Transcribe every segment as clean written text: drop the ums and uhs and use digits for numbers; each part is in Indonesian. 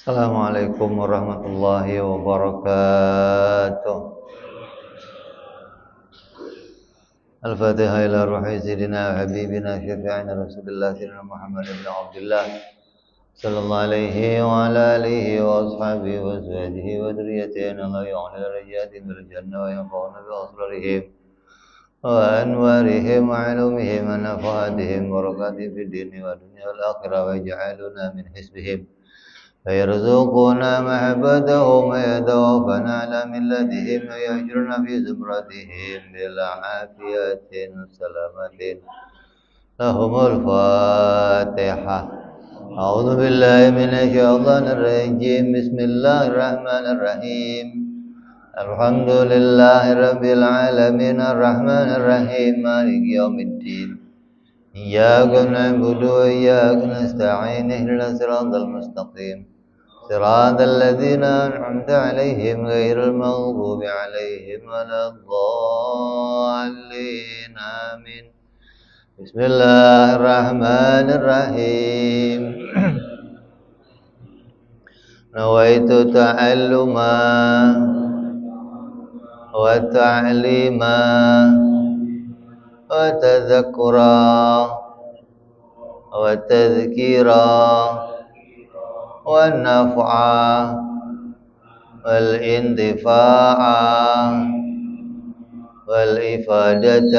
Assalamualaikum warahmatullahi wabarakatuh. Al-Fatihah ila ruhi sayyidina wa habibina syafi'ina Rasulullah sayyidina Muhammad ibn Abdullah sallallahu alaihi wa ala alihi wa ashabihi wa azwajihi wa dhurriyyatihi la yu'la rajatin bil jannah wa yanfa'una bi asrarihim wa anwarihim wa ilumihim wa nafahatihim wa barakatihim fid dini wa dunya wal akhirah wa ja'aluna min hisbihim فيرزقنا محبتهم ويتوفنا على ملتهم ويحشرنا في زمرتهم بالعافية سلامة لهم الفاتحة. أعوذ بالله من الشيطان الرجيم. بسم الله الرحمن الرحيم. الحمد لله رب العالمين الرحمن الرحيم مالك يوم الدين. إياك نعبد وإياك نستعين اهدنا الصراط المستقيم صراط الذين أنعمت عليهم غير المغضوب عليهم ولا الضالين آمين. بسم الله الرحمن الرحيم. نويت تعلما وتعليما وتذكرا وتذكيرا والنفعا والانتفاعا والإفادة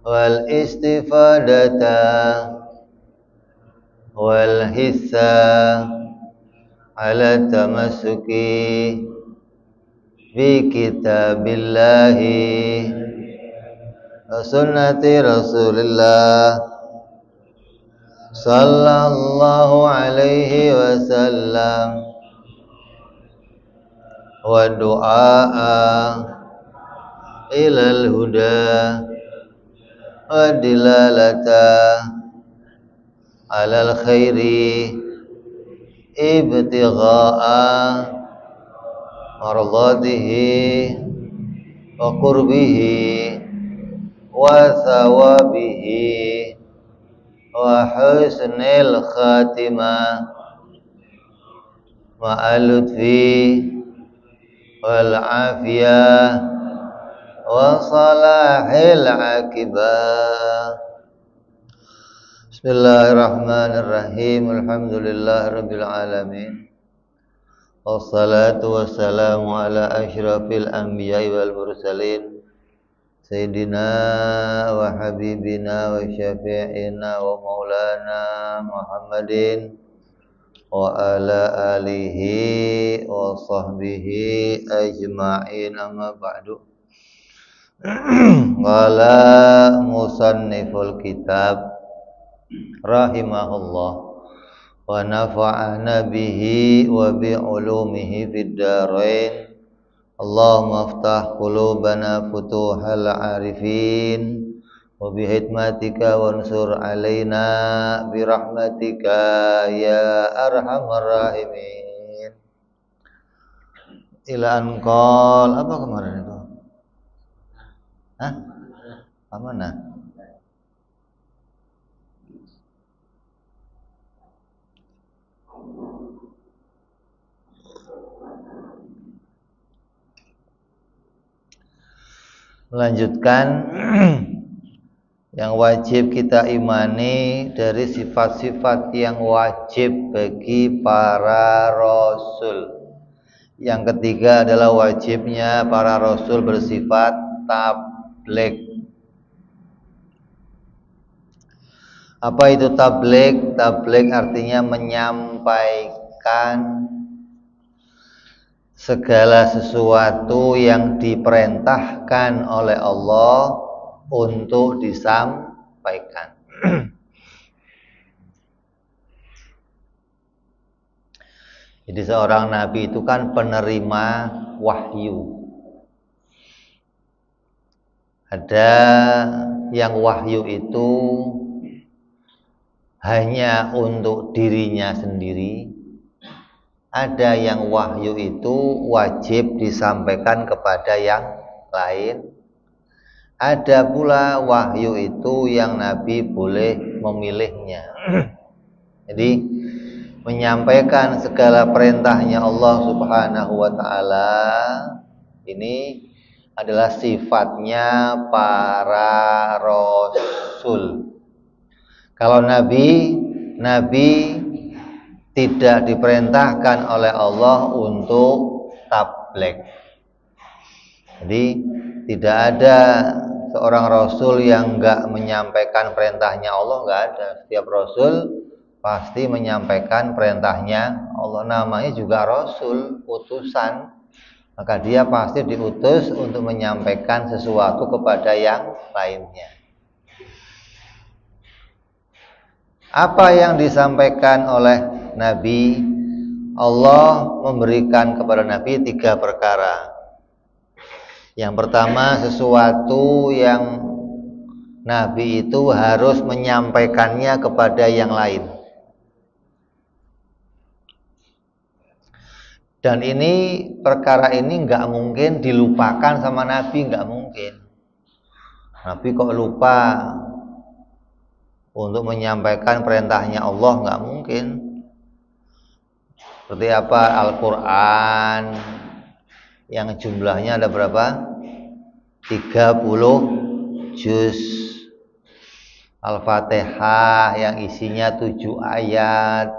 والاستفادة والحثا على التمسك بكتاب الله وسنة رسول الله صلى الله عليه وسلم ودعاء إلى الهدى ودلالة على الخير ابتغاء مرضاته وقربه وثوابه وحسن الخاتمة مع اللطف والعافية وصلاح العاقبة. بسم الله الرحمن الرحيم. الحمد لله رب العالمين والصلاة والسلام على أشرف الأنبياء والمرسلين Sayyidina wa habibina wa syafi'ina wa maulana Muhammadin wa ala alihi wa sahbihi ajma'in, amma ba'du. Qala musanniful kitab rahimahullah wa nafa'ana bihi wa bi ulumihi fid darain. Allahumma aftah qulubana futuhal arifin wa bihikmatika wansur alaina birahmatika ya arhamar rahimin. Ila anqal, apa kemarin itu? Hah? Mana? Melanjutkan yang wajib kita imani dari sifat-sifat yang wajib bagi para rasul. Yang ketiga adalah wajibnya para rasul bersifat tabligh. Apa itu tabligh? Tabligh artinya menyampaikan segala sesuatu yang diperintahkan oleh Allah untuk disampaikan. Jadi seorang nabi itu kan penerima wahyu. Ada yang wahyu itu hanya untuk dirinya sendiri. Ada yang wahyu itu wajib disampaikan kepada yang lain. Ada pula wahyu itu yang Nabi boleh memilihnya. Jadi menyampaikan segala perintahnya Allah Subhanahu wa taala. Ini adalah sifatnya para rasul. Kalau nabi tidak diperintahkan oleh Allah untuk tabligh. Jadi tidak ada seorang rasul yang enggak menyampaikan perintahnya Allah, enggak ada. Setiap rasul pasti menyampaikan perintahnya Allah. Namanya juga rasul, utusan. Maka dia pasti diutus untuk menyampaikan sesuatu kepada yang lainnya. Apa yang disampaikan oleh Nabi? Allah memberikan kepada Nabi 3 perkara. Yang pertama, sesuatu yang Nabi itu harus menyampaikannya kepada yang lain. Dan ini perkara ini nggak mungkin dilupakan sama Nabi, nggak mungkin. Nabi kok lupa untuk menyampaikan perintahnya Allah, nggak mungkin. Seperti apa? Al-Quran yang jumlahnya ada berapa? 30 juz. Al-Fatihah yang isinya 7 ayat,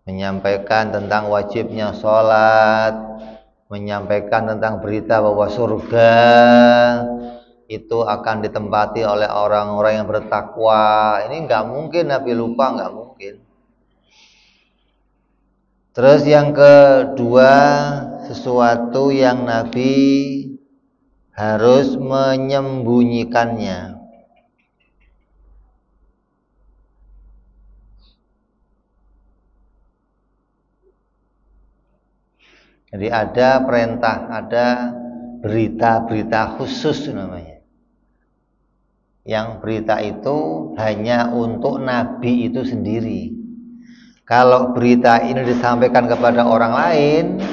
menyampaikan tentang wajibnya sholat, menyampaikan tentang berita bahwa surga itu akan ditempati oleh orang-orang yang bertakwa. Ini nggak mungkin Nabi lupa, nggak mungkin. Terus yang kedua, sesuatu yang Nabi harus menyembunyikannya. Jadi ada perintah, ada berita-berita khusus namanya. Yang berita itu hanya untuk Nabi itu sendiri. Kalau berita ini disampaikan kepada orang lain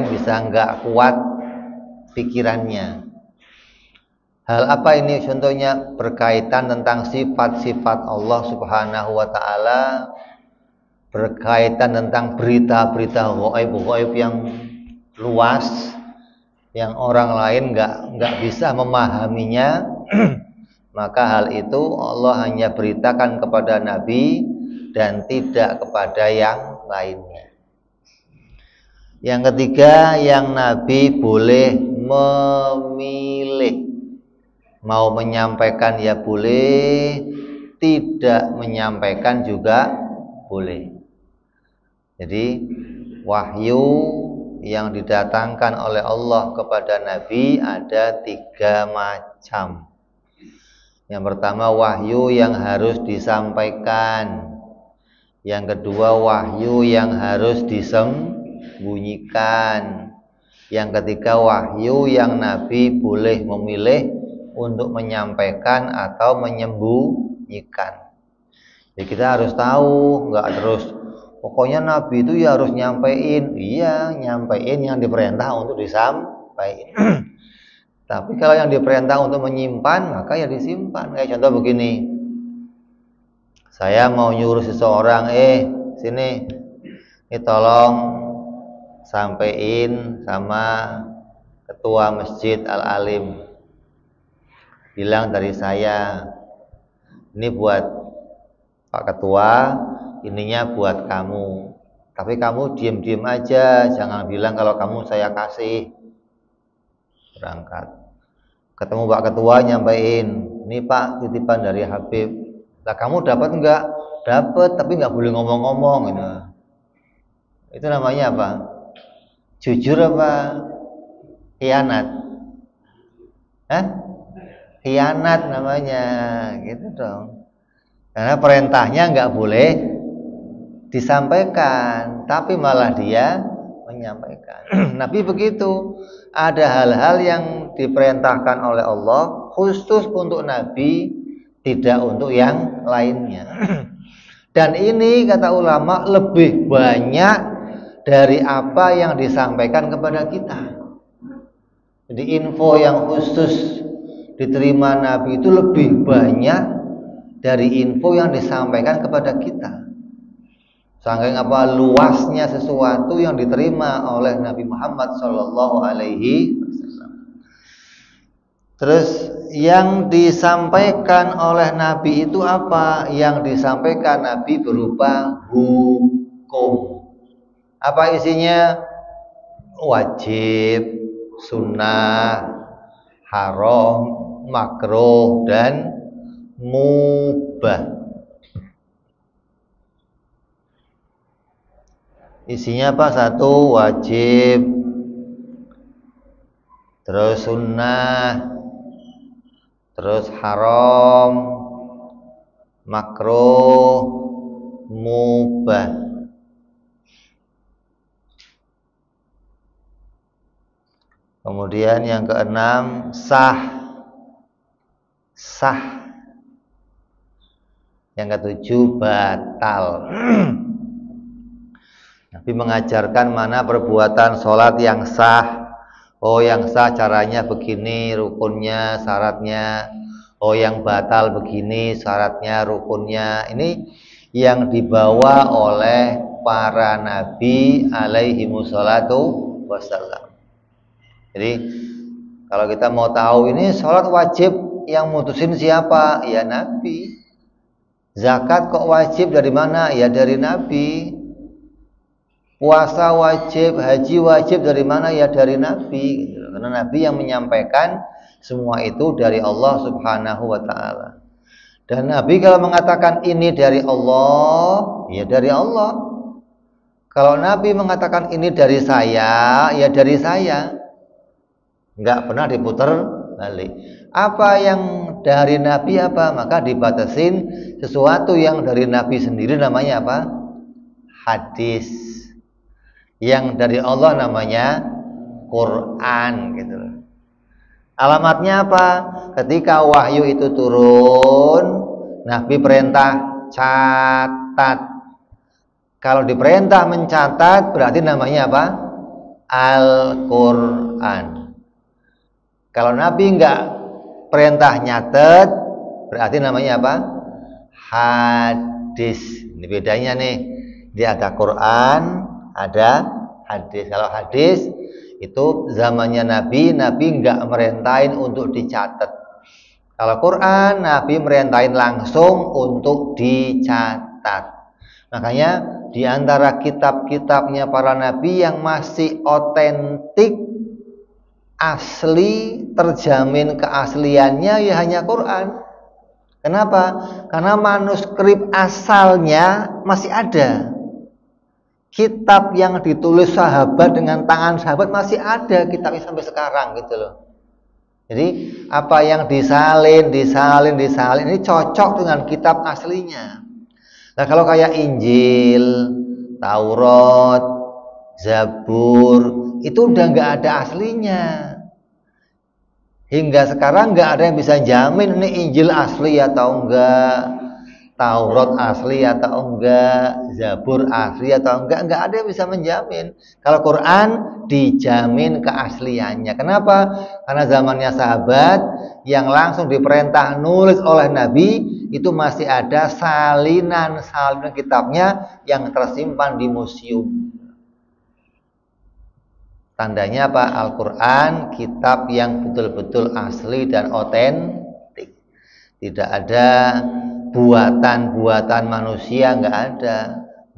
bisa nggak kuat pikirannya. Hal apa ini? Contohnya berkaitan tentang sifat-sifat Allah Subhanahu wa taala, berkaitan tentang berita-berita ghaib yang luas, yang orang lain nggak bisa memahaminya. Maka hal itu Allah hanya beritakan kepada Nabi dan tidak kepada yang lainnya. Yang ketiga, yang Nabi boleh memilih. Mau menyampaikan ya boleh, tidak menyampaikan juga boleh. Jadi wahyu yang didatangkan oleh Allah kepada Nabi ada 3 macam. Yang pertama, wahyu yang harus disampaikan. Yang kedua, wahyu yang harus disembunyikan. Yang ketiga, wahyu yang Nabi boleh memilih untuk menyampaikan atau menyembunyikan. Jadi kita harus tahu, nggak terus pokoknya Nabi itu ya harus nyampein. Iya, nyampein yang diperintah untuk disampaikan. Tapi kalau yang diperintah untuk menyimpan, maka ya disimpan. Kayak contoh begini, saya mau nyuruh seseorang, sini, ini tolong sampein sama ketua masjid Al-Alim, bilang dari saya, ini buat Pak Ketua, ininya buat kamu. Tapi kamu diam-diam aja, jangan bilang kalau kamu saya kasih. Berangkat, ketemu Pak Ketua, nyampein, ini Pak titipan dari Habib. Lah kamu dapat enggak? Dapat, tapi enggak boleh ngomong-ngomong gitu. Itu namanya apa? Jujur apa khianat? Khianat namanya, gitu dong. Karena perintahnya enggak boleh disampaikan, tapi malah dia menyampaikan. Nabi begitu. Ada hal-hal yang diperintahkan oleh Allah khusus untuk Nabi, tidak untuk yang lainnya. Dan ini kata ulama lebih banyak dari apa yang disampaikan kepada kita. Jadi info yang khusus diterima Nabi itu lebih banyak dari info yang disampaikan kepada kita. Saking apa luasnya sesuatu yang diterima oleh Nabi Muhammad sallallahu alaihi wasallam. Terus yang disampaikan oleh Nabi itu apa? Yang disampaikan Nabi berupa hukum. Apa isinya? Wajib, sunnah, haram, makruh, dan mubah. Isinya apa? Satu, wajib, terus sunnah, terus haram, makruh, mubah. Kemudian yang keenam, sah. Yang ketujuh, batal. Nabi mengajarkan mana perbuatan sholat yang sah. Oh, yang sah caranya begini, rukunnya, syaratnya. Oh, yang batal begini, syaratnya, rukunnya. Ini yang dibawa oleh para nabi alaihi wassalatu wassalam. Jadi kalau kita mau tahu ini sholat wajib yang mutusin siapa? Ya Nabi. Zakat kok wajib dari mana? Ya dari Nabi. Puasa wajib, haji wajib dari mana? Ya dari Nabi. Karena Nabi yang menyampaikan semua itu dari Allah Subhanahu wa ta'ala. Dan Nabi kalau mengatakan ini dari Allah, ya dari Allah. Kalau Nabi mengatakan ini dari saya, ya dari saya. Enggak pernah diputar balik. Apa yang dari Nabi apa? Maka dibatasin sesuatu yang dari Nabi sendiri namanya apa? Hadis. Yang dari Allah namanya Quran gitu. Alamatnya apa? Ketika wahyu itu turun, Nabi perintah catat. Kalau diperintah mencatat berarti namanya apa? Al-Quran. Kalau Nabi enggak perintah nyatet berarti namanya apa? Hadis. Ini bedanya nih. Dia ada Quran, ada hadis. Kalau hadis itu zamannya Nabi enggak merintahin untuk dicatat. Kalau Quran, Nabi merintahin langsung untuk dicatat. Makanya di antara kitab-kitabnya para nabi yang masih otentik, asli, terjamin keasliannya ya hanya Quran. Kenapa? Karena manuskrip asalnya masih ada. Kitab yang ditulis sahabat dengan tangan sahabat masih ada kitabnya sampai sekarang gitu loh. Jadi apa yang disalin ini cocok dengan kitab aslinya. Nah kalau kayak Injil, Taurat, Zabur itu udah nggak ada aslinya. Hingga sekarang nggak ada yang bisa jamin ini Injil asli atau enggak, Taurat asli atau enggak, Zabur asli atau enggak ada yang bisa menjamin. Kalau Quran dijamin keasliannya. Kenapa? Karena zamannya sahabat yang langsung diperintah nulis oleh Nabi itu masih ada salinan kitabnya yang tersimpan di museum. Tandanya apa? Al-Quran kitab yang betul-betul asli dan otentik. Tidak ada buatan-buatan manusia, nggak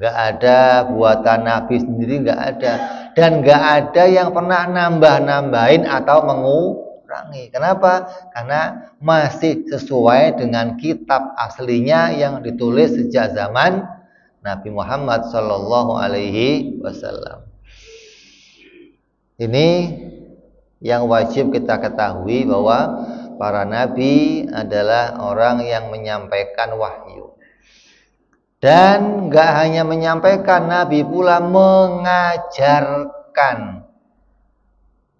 ada buatan Nabi sendiri, nggak ada, dan nggak ada yang pernah nambah-nambahin atau mengurangi. Kenapa? Karena masih sesuai dengan kitab aslinya yang ditulis sejak zaman Nabi Muhammad Sallallahu Alaihi Wasallam. Ini yang wajib kita ketahui bahwa para nabi adalah orang yang menyampaikan wahyu. Dan gak hanya menyampaikan, Nabi pula mengajarkan.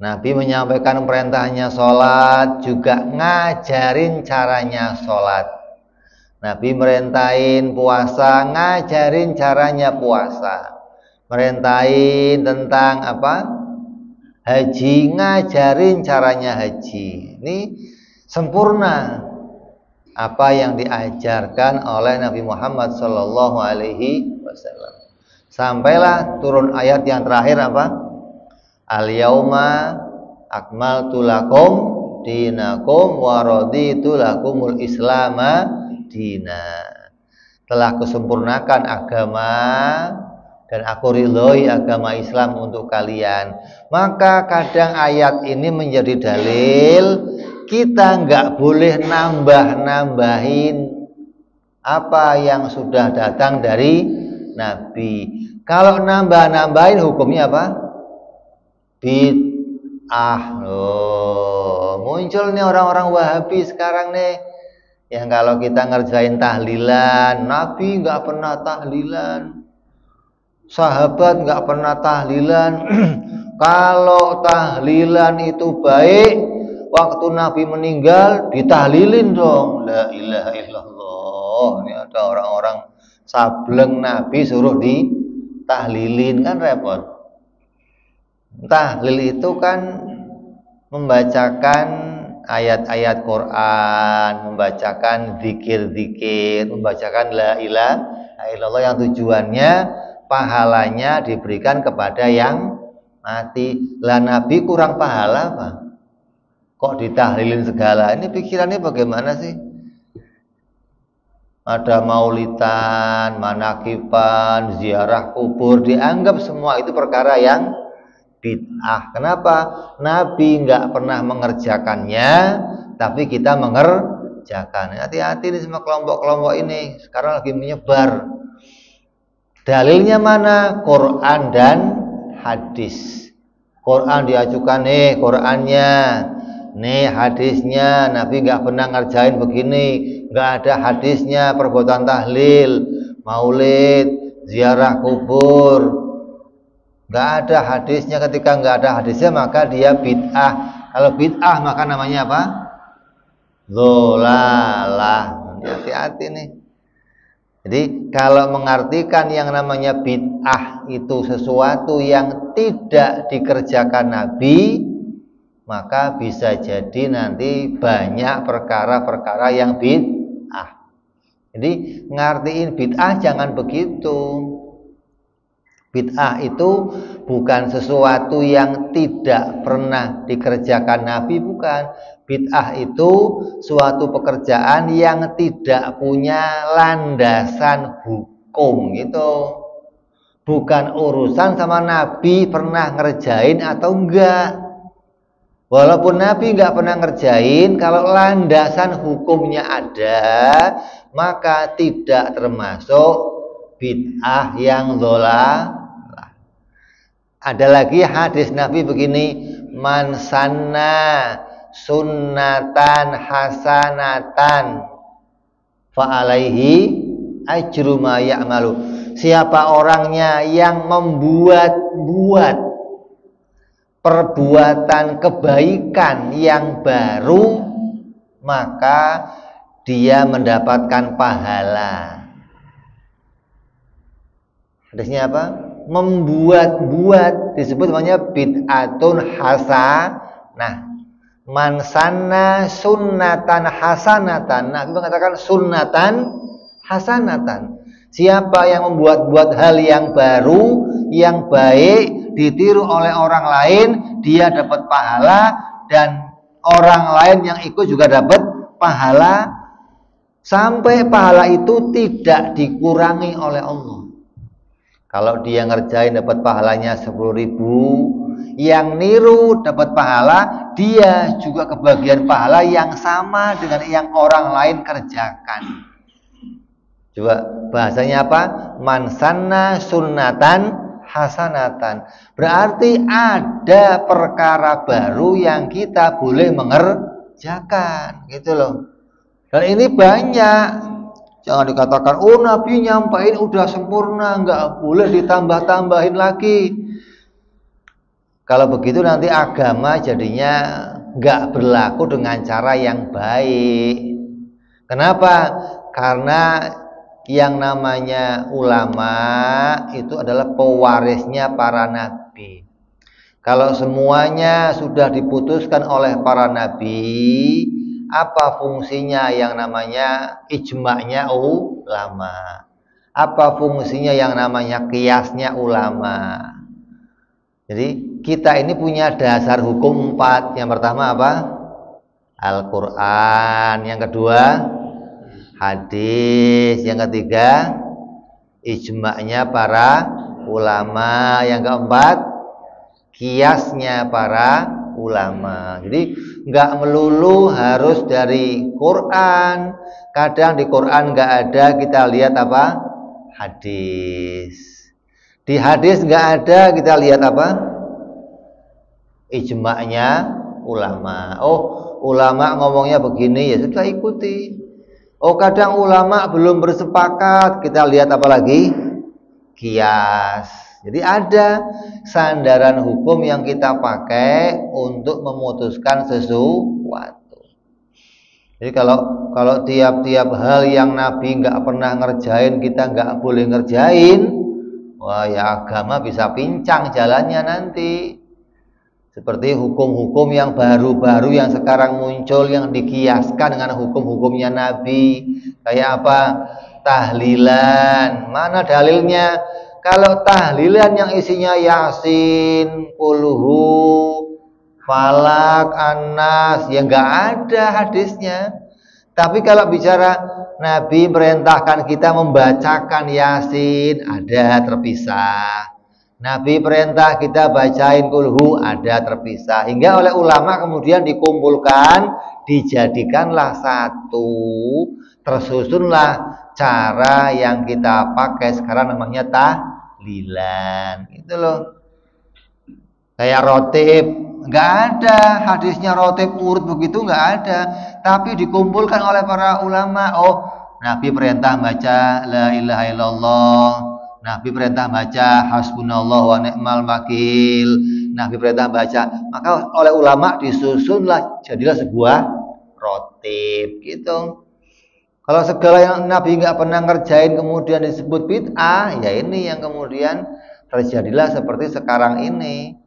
Nabi menyampaikan perintahnya sholat, juga ngajarin caranya sholat. Nabi merintahin puasa, ngajarin caranya puasa. Merintahin tentang apa? Haji, ngajarin caranya haji. Ini sempurna apa yang diajarkan oleh Nabi Muhammad Sallallahu Alaihi Wasallam. Sampailah turun ayat yang terakhir apa? Al-yauma akmaltu lakum dinakum wa raditu lakumul islama dina. Telah kusempurnakan agama dan aku ridhoi agama Islam untuk kalian. Maka kadang ayat ini menjadi dalil kita nggak boleh nambah-nambahin apa yang sudah datang dari Nabi. Kalau nambah-nambahin hukumnya apa? Bid'ah. Loh, muncul nih orang-orang Wahabi sekarang nih, yang kalau kita ngerjain tahlilan, Nabi nggak pernah tahlilan, sahabat nggak pernah tahlilan. Kalau tahlilan itu baik, waktu Nabi meninggal ditahlilin dong. La ilaha illallah. Ini ada orang-orang sableng Nabi suruh ditahlilin, kan repot. Tahlil itu kan membacakan ayat-ayat Quran, membacakan zikir-zikir, membacakan la ilaha illallah yang tujuannya pahalanya diberikan kepada yang mati. Lah Nabi kurang pahala apa? Kok ditahlilin segala? Ini pikirannya bagaimana sih? Ada maulidan, manakipan, ziarah kubur, dianggap semua itu perkara yang bid'ah. Kenapa? Nabi nggak pernah mengerjakannya, tapi kita mengerjakan. Hati-hati nih sama kelompok-kelompok ini. Sekarang lagi menyebar. Dalilnya mana? Quran dan hadis. Quran diajukan nih, Qurannya. Nih hadisnya, Nabi nggak pernah ngerjain begini, nggak ada hadisnya perbuatan tahlil, maulid, ziarah kubur, nggak ada hadisnya. Ketika nggak ada hadisnya maka dia bid'ah. Kalau bid'ah maka namanya apa? Dholalah. Hati-hati nih. Jadi kalau mengartikan yang namanya bid'ah itu sesuatu yang tidak dikerjakan Nabi, maka bisa jadi nanti banyak perkara-perkara yang bid'ah. Jadi ngartiin bid'ah jangan begitu. Bid'ah itu bukan sesuatu yang tidak pernah dikerjakan Nabi, bukan. Bid'ah itu suatu pekerjaan yang tidak punya landasan hukum gitu. Bukan urusan sama Nabi pernah ngerjain atau enggak. Walaupun Nabi nggak pernah ngerjain, kalau landasan hukumnya ada, maka tidak termasuk bid'ah yang dholalah. Ada lagi hadis Nabi begini, man sanna sunnatan hasanatan fa'alaihi ajru ma ya'malu. Siapa orangnya yang membuat perbuatan kebaikan yang baru, maka dia mendapatkan pahala. Hadisnya apa? Membuat-buat disebut namanya bid'atun hasanah. Man sanna sunnatan hasanatan. Nabi mengatakan sunnatan hasanatan. Siapa yang membuat-buat hal yang baru, yang baik, ditiru oleh orang lain, dia dapat pahala, dan orang lain yang ikut juga dapat pahala, sampai pahala itu tidak dikurangi oleh Allah. Kalau dia ngerjain dapat pahalanya 10.000, yang niru dapat pahala, dia juga kebagian pahala yang sama dengan yang orang lain kerjakan. Coba bahasanya apa? Man sanna sunnatan hasanatan. Berarti ada perkara baru yang kita boleh mengerjakan, gitu loh. Dan ini banyak. Jangan dikatakan, oh Nabi nyampain udah sempurna, nggak boleh ditambah-tambahin lagi. Kalau begitu nanti agama jadinya nggak berlaku dengan cara yang baik. Kenapa? Karena yang namanya ulama itu adalah pewarisnya para nabi. Kalau semuanya sudah diputuskan oleh para nabi, apa fungsinya yang namanya ijma'nya ulama? Apa fungsinya yang namanya kiasnya ulama? Jadi kita ini punya dasar hukum 4. Yang pertama apa? Al-Quran. Yang kedua hadis. Yang ketiga ijma'nya para ulama. Yang keempat kiasnya para ulama. Jadi nggak melulu harus dari Quran. Kadang di Quran nggak ada, kita lihat apa? Hadis. Di hadis nggak ada, kita lihat apa? Ijma'nya ulama. Oh, ulama ngomongnya begini, ya sudah ikuti. Oh, kadang ulama belum bersepakat, kita lihat apa lagi? Kias. Jadi ada sandaran hukum yang kita pakai untuk memutuskan sesuatu. Jadi kalau tiap-tiap hal yang Nabi nggak pernah ngerjain, kita nggak boleh ngerjain, wah ya agama bisa pincang jalannya nanti. Seperti hukum-hukum yang baru-baru yang sekarang muncul yang dikiaskan dengan hukum-hukumnya Nabi. Kayak apa? Tahlilan. Mana dalilnya? Kalau tahlilan yang isinya Yasin, Qulhu, Falak, Anas, ya nggak ada hadisnya. Tapi kalau bicara Nabi perintahkan kita membacakan Yasin, ada terpisah. Nabi perintah kita bacain Qulhu, ada terpisah. Hingga oleh ulama kemudian dikumpulkan, dijadikanlah satu, tersusunlah cara yang kita pakai sekarang namanya tahlilan. Gitu loh. Kayak rotib, nggak ada hadisnya rotib urut begitu, nggak ada. Tapi dikumpulkan oleh para ulama. Oh, Nabi perintah baca la ilaha illallah, Nabi perintah baca hasbunallah wa ni'mal wakil, Nabi perintah baca, maka oleh ulama disusunlah jadilah sebuah rotib gitu. Kalau segala yang Nabi nggak pernah ngerjain kemudian disebut bid'ah, ya ini yang kemudian terjadilah seperti sekarang ini.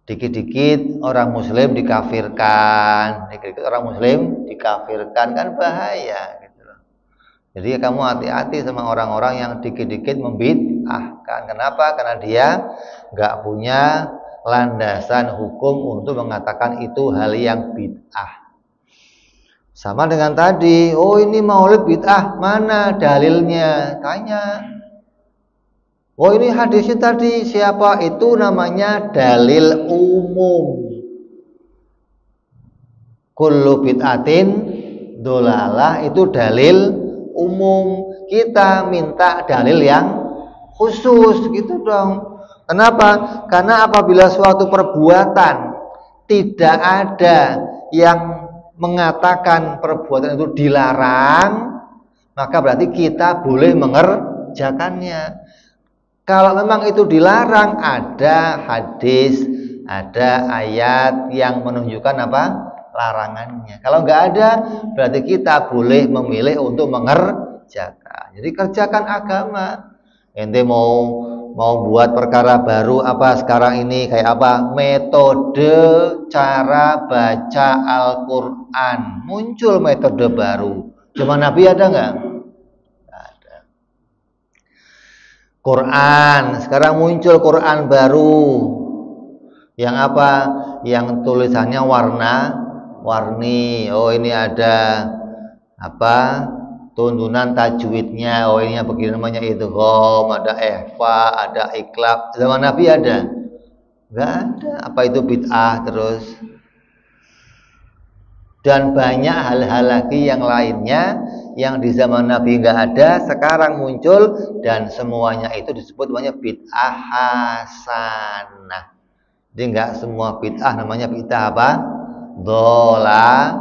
Dikit-dikit orang muslim dikafirkan, dikit-dikit orang muslim dikafirkan, kan bahaya gitu loh. Jadi kamu hati-hati sama orang-orang yang dikit-dikit membid'ahkan. Kenapa? Karena dia nggak punya landasan hukum untuk mengatakan itu hal yang bid'ah. Sama dengan tadi, oh ini maulid bid'ah, mana dalilnya? Tanya. Oh ini hadisnya tadi siapa? Itu namanya dalil umum. Kullu bid'atin dolalah, itu dalil umum. Kita minta dalil yang khusus gitu dong. Kenapa? Karena apabila suatu perbuatan tidak ada yang mengatakan perbuatan itu dilarang, maka berarti kita boleh mengerjakannya. Kalau memang itu dilarang, ada hadis, ada ayat yang menunjukkan apa? Larangannya. Kalau nggak ada, berarti kita boleh memilih untuk mengerjakan. Jadi kerjakan agama. Ente mau buat perkara baru apa sekarang ini, kayak apa? Metode cara baca Al-Quran. Muncul metode baru. Zaman Nabi ada nggak? Quran, sekarang muncul Quran baru yang apa? Yang tulisannya warna-warni. Oh ini ada apa? Tuntunan tajwidnya. Oh ini begini namanya idgham, ada ikhfa, ada iklab. Zaman Nabi ada? Enggak ada. Apa itu bid'ah terus? Dan banyak hal-hal lagi yang lainnya yang di zaman Nabi nggak ada, sekarang muncul, dan semuanya itu disebut namanya bid'ah hasanah. Jadi nggak semua bid'ah namanya bid'ah apa? Dolalah.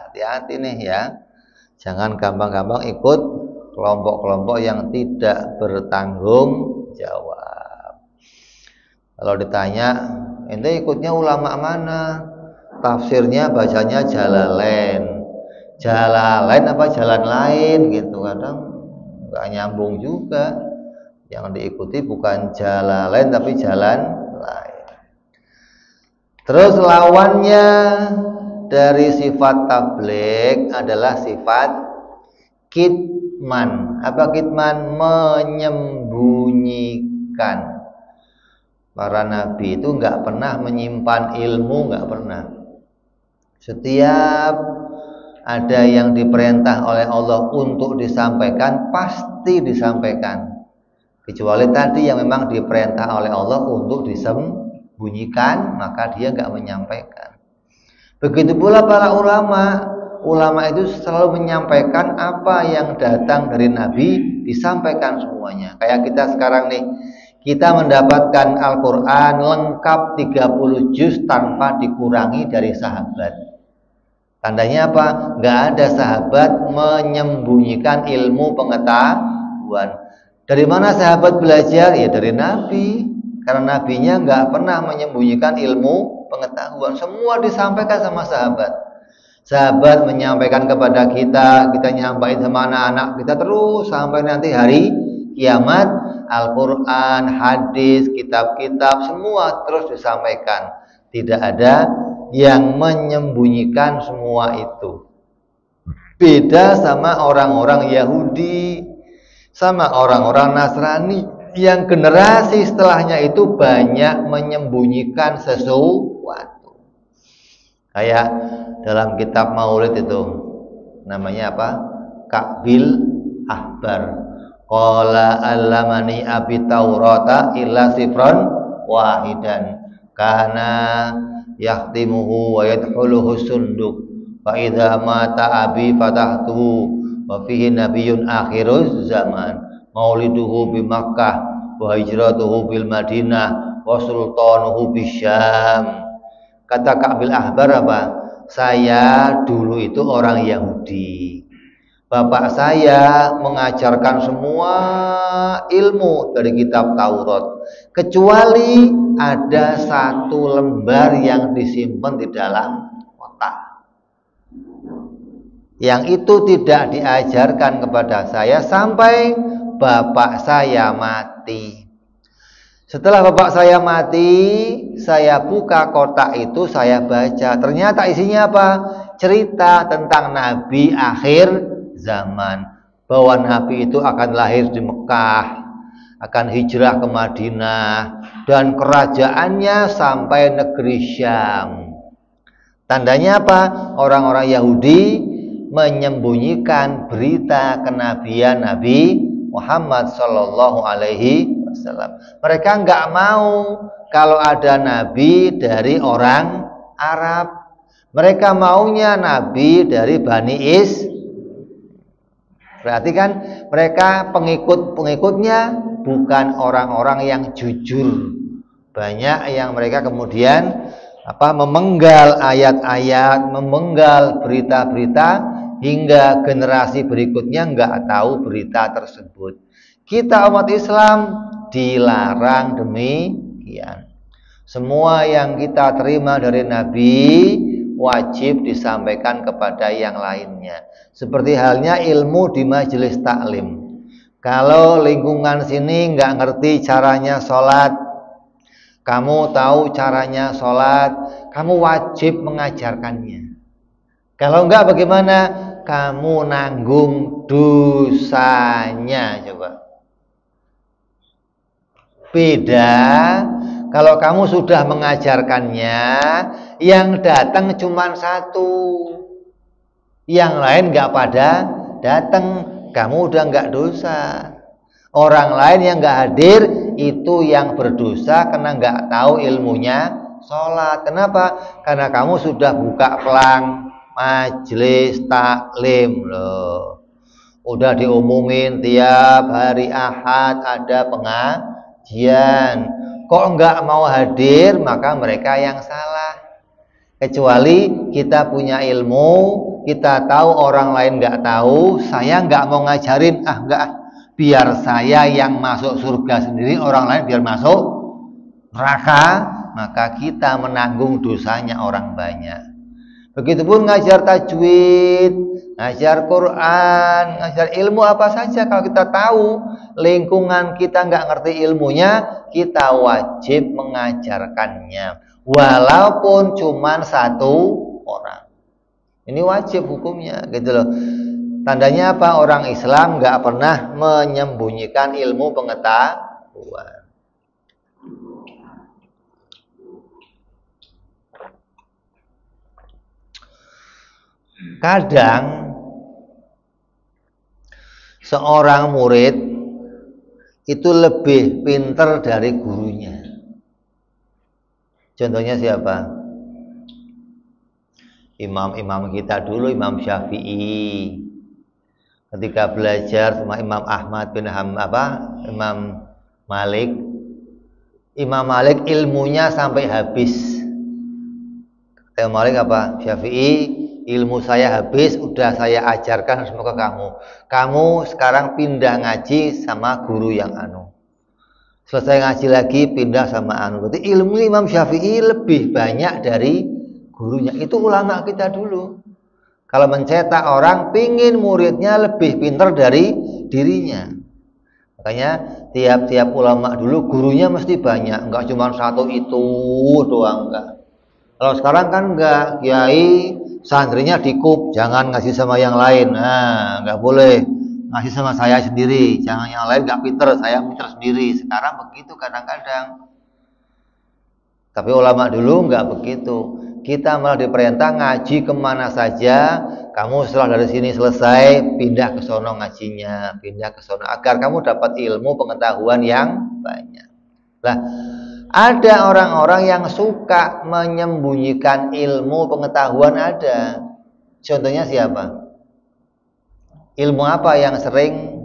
Hati-hati nih ya, jangan gampang-gampang ikut kelompok-kelompok yang tidak bertanggung jawab. Kalau ditanya, ente ikutnya ulama mana? Tafsirnya bacanya Jalalain. Jalalain apa jalan lain gitu, kadang nggak nyambung juga. Yang diikuti bukan Jalalain tapi jalan lain. Terus lawannya dari sifat tabligh adalah sifat Apa kitman? Menyembunyikan. Para nabi itu nggak pernah menyimpan ilmu, nggak pernah. Setiap ada yang diperintah oleh Allah untuk disampaikan, pasti disampaikan. Kecuali tadi yang memang diperintah oleh Allah untuk disembunyikan, maka dia nggak menyampaikan. Begitu pula para ulama. Ulama itu selalu menyampaikan apa yang datang dari Nabi, disampaikan semuanya. Kayak kita sekarang nih, kita mendapatkan Al-Quran lengkap 30 juz tanpa dikurangi dari sahabat. Tandanya apa? Nggak ada sahabat menyembunyikan ilmu pengetahuan. Dari mana sahabat belajar? Ya dari Nabi. Karena nabinya nggak pernah menyembunyikan ilmu pengetahuan. Semua disampaikan sama sahabat. Sahabat menyampaikan kepada kita, kita nyampaikan sama anak-anak kita terus sampai nanti hari kiamat. Al-Quran, hadis, kitab-kitab semua terus disampaikan. Tidak ada yang menyembunyikan semua itu. Beda sama orang-orang Yahudi, sama orang-orang Nasrani yang generasi setelahnya itu banyak menyembunyikan sesuatu. Kayak dalam kitab Maulid itu namanya apa? Ka'bil Ahbar. Qala allamani abi Taurata illa sifran wahidan kana yahtimuhu wa yadkhuluhu sunduk fa idza mata abi fatahtuhu wa fihi nabiyyun akhiruz zaman mauliduhu bi Makkah wa hijratuhu bil Madinah wa sultanuhu bisyam. Kata Ka'bil Ahbar apa? Saya dulu itu orang Yahudi. Bapak saya mengajarkan semua ilmu dari kitab Taurat, kecuali ada satu lembar yang disimpan di dalam kotak. Yang itu tidak diajarkan kepada saya sampai bapak saya mati. Setelah bapak saya mati, saya buka kotak itu, saya baca. Ternyata isinya apa? Cerita tentang Nabi akhir zaman, bahwa Nabi itu akan lahir di Mekah, akan hijrah ke Madinah, dan kerajaannya sampai negeri Syam. Tandanya apa? Orang-orang Yahudi menyembunyikan berita kenabian Nabi Muhammad Sallallahu Alaihi Wasallam. Mereka nggak mau kalau ada Nabi dari orang Arab. Mereka maunya Nabi dari Bani Israil. Berarti kan mereka pengikut-pengikutnya bukan orang-orang yang jujur. Banyak yang mereka kemudian memenggal ayat-ayat, memenggal berita-berita hingga generasi berikutnya nggak tahu berita tersebut. Kita umat Islam dilarang demikian. Semua yang kita terima dari Nabi wajib disampaikan kepada yang lainnya. Seperti halnya ilmu di majelis taklim. Kalau lingkungan sini nggak ngerti caranya sholat, kamu tahu caranya sholat, kamu wajib mengajarkannya. Kalau enggak bagaimana? Kamu nanggung dosanya. Coba. Beda kalau kamu sudah mengajarkannya, yang datang cuma satu, yang lain nggak pada datang, kamu udah nggak dosa. Orang lain yang nggak hadir itu yang berdosa karena nggak tahu ilmunya sholat. Kenapa? Karena kamu sudah buka pelang majelis taklim loh. Udah diumumin tiap hari Ahad ada pengajian. Kok nggak mau hadir, maka mereka yang salah. Kecuali kita punya ilmu, kita tahu orang lain nggak tahu, saya nggak mau ngajarin, nggak, biar saya yang masuk surga sendiri, orang lain biar masuk neraka, maka kita menanggung dosanya orang banyak. Begitupun ngajar tajwid, ngajar Quran, ngajar ilmu apa saja, kalau kita tahu lingkungan kita nggak ngerti ilmunya, kita wajib mengajarkannya, walaupun cuma satu orang. Ini wajib hukumnya, gitu loh. Tandanya apa? Orang Islam nggak pernah menyembunyikan ilmu pengetahuan. Kadang seorang murid itu lebih pintar dari gurunya. Contohnya siapa? Imam-imam kita dulu, Imam Syafi'i. Ketika belajar sama Imam Ahmad bin Imam Malik. Imam Malik ilmunya sampai habis. Imam Malik apa? Syafi'i, ilmu saya habis, udah saya ajarkan semua ke kamu. Kamu sekarang pindah ngaji sama guru yang anu. Selesai ngaji lagi pindah sama anu. Berarti ilmu Imam Syafi'i lebih banyak dari gurunya. Itu ulama kita dulu. Kalau mencetak orang, pingin muridnya lebih pintar dari dirinya. Makanya tiap-tiap ulama dulu gurunya mesti banyak. Enggak cuma satu itu doang, enggak. Kalau sekarang kan enggak, kiai santrinya dikup, jangan ngasih sama yang lain. Nah, enggak boleh. Ngasih sama saya sendiri, jangan yang lain nggak pinter, saya pinter sendiri. Sekarang begitu kadang-kadang. Tapi ulama dulu nggak begitu. Kita malah diperintah ngaji kemana saja. Kamu setelah dari sini selesai, pindah ke sono ngajinya, pindah ke sono agar kamu dapat ilmu pengetahuan yang banyak. Lah, ada orang-orang yang suka menyembunyikan ilmu pengetahuan ada. Contohnya siapa? Ilmu apa yang sering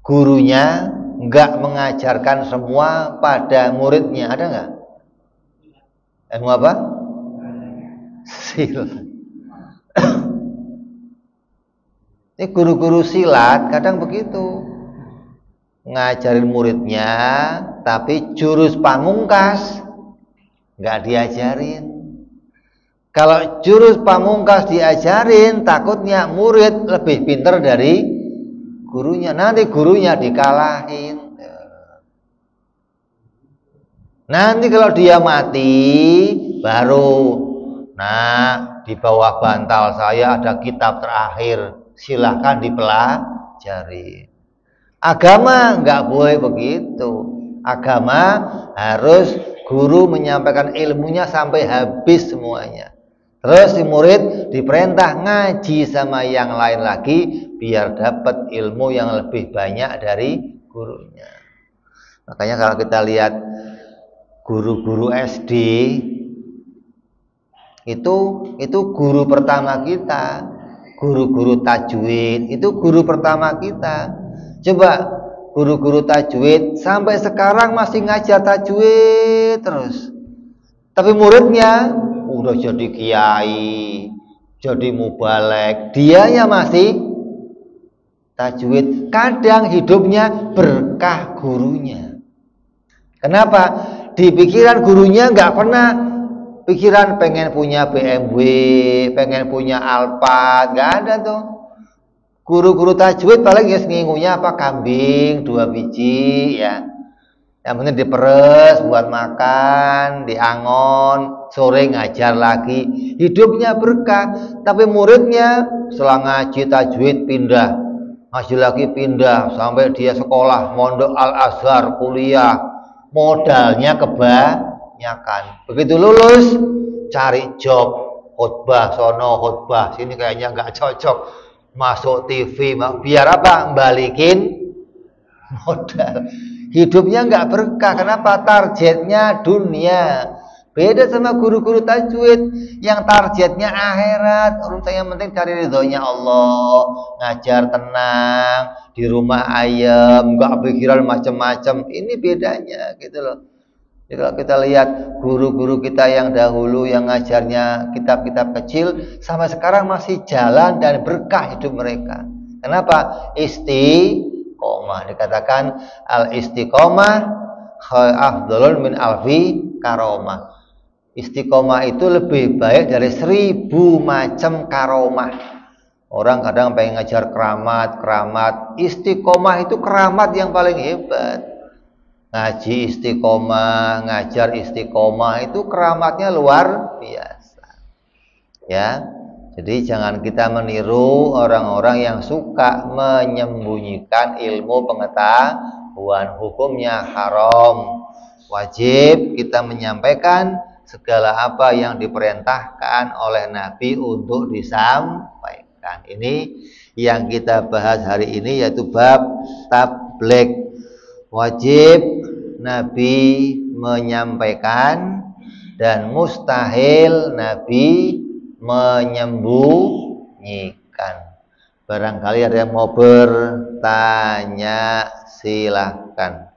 gurunya nggak mengajarkan semua pada muridnya? Ada nggak? Ilmu apa? Silat. Ini guru-guru silat kadang begitu, ngajarin muridnya, tapi jurus pamungkas nggak diajarin. Kalau jurus pamungkas diajarin, takutnya murid lebih pintar dari gurunya. Nanti gurunya dikalahin. Nanti kalau dia mati, baru, nah, di bawah bantal saya ada kitab terakhir, silahkan dipelajari. Agama nggak boleh begitu. Agama harus guru menyampaikan ilmunya sampai habis semuanya. Terus si murid diperintah ngaji sama yang lain lagi biar dapat ilmu yang lebih banyak dari gurunya. Makanya kalau kita lihat guru-guru SD itu guru pertama kita, guru-guru tajwid itu guru pertama kita. Coba guru-guru tajwid sampai sekarang masih ngajar tajwid terus. Tapi muridnya udah jadi kiai, jadi mubalek, dianya masih tajwid. Kadang hidupnya berkah gurunya. Kenapa? Di pikiran gurunya nggak pernah pikiran pengen punya BMW, pengen punya Alphard, nggak ada tuh. Guru-guru tajwid paling ya seminggunya apa kambing 2 biji ya. Yang penting diperes buat makan, diangon, sore ngajar lagi. Hidupnya berkah, tapi muridnya setelah ngaji tajwid pindah, ngaji lagi pindah, sampai dia sekolah, mondok Al-Azhar, kuliah, modalnya kebanyakan. Begitu lulus, cari job, khutbah, sono khutbah, sini kayaknya nggak cocok, masuk TV, biar apa? Balikin modal. Hidupnya nggak berkah. Kenapa? Targetnya dunia. Beda sama guru-guru tajwid yang targetnya akhirat. Urusan yang penting cari ridhonya Allah, ngajar tenang, di rumah ayam, nggak pikiran macam-macam. Ini bedanya, gitu loh. Jadi kalau kita lihat guru-guru kita yang dahulu yang ngajarnya kitab-kitab kecil, sampai sekarang masih jalan dan berkah hidup mereka. Kenapa? Istiqomah. Dikatakan al-istiqomah afdhalun min alfi karomah. Istiqomah itu lebih baik dari 1000 macam karomah. Orang kadang pengen ngajar keramat. Istiqomah itu keramat yang paling hebat. Ngaji istiqomah, ngajar istiqomah itu keramatnya luar biasa. Ya. Jadi jangan kita meniru orang-orang yang suka menyembunyikan ilmu pengetahuan, hukumnya haram. Wajib kita menyampaikan segala apa yang diperintahkan oleh Nabi untuk disampaikan. Ini yang kita bahas hari ini, yaitu bab tabligh. Wajib Nabi menyampaikan dan mustahil Nabi menyembunyikan. Barangkali ada yang mau bertanya, silahkan.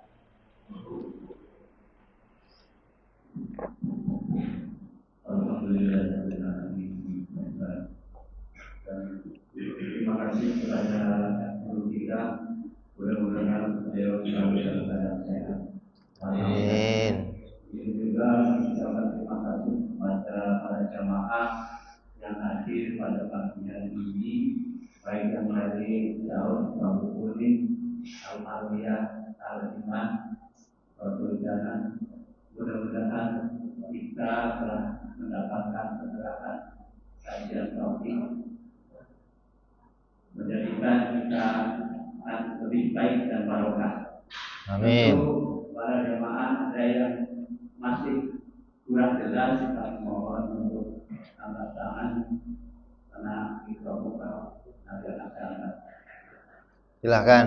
Terima kasih kepada guru kita. Mudah-mudahan beliau selalu dalam keadaan sehat. Amin. Ini juga mengucapkan terima kasih kepada para jamaah yang hadir pada pagi hari ini, baik yang dari jauh, Bambu Kuning, Al-Marwiyah, Al-Iman, Al-Jalan. Mudah-mudahan kita telah mendapatkan pencerahan kajian tauhid, menjadikan kita lebih baik dan barokah. Amin. Untuk para jemaah ada yang masih kurang jelas, kita mohon untuk angkat tangan karena kita buka agak-agak. Silahkan.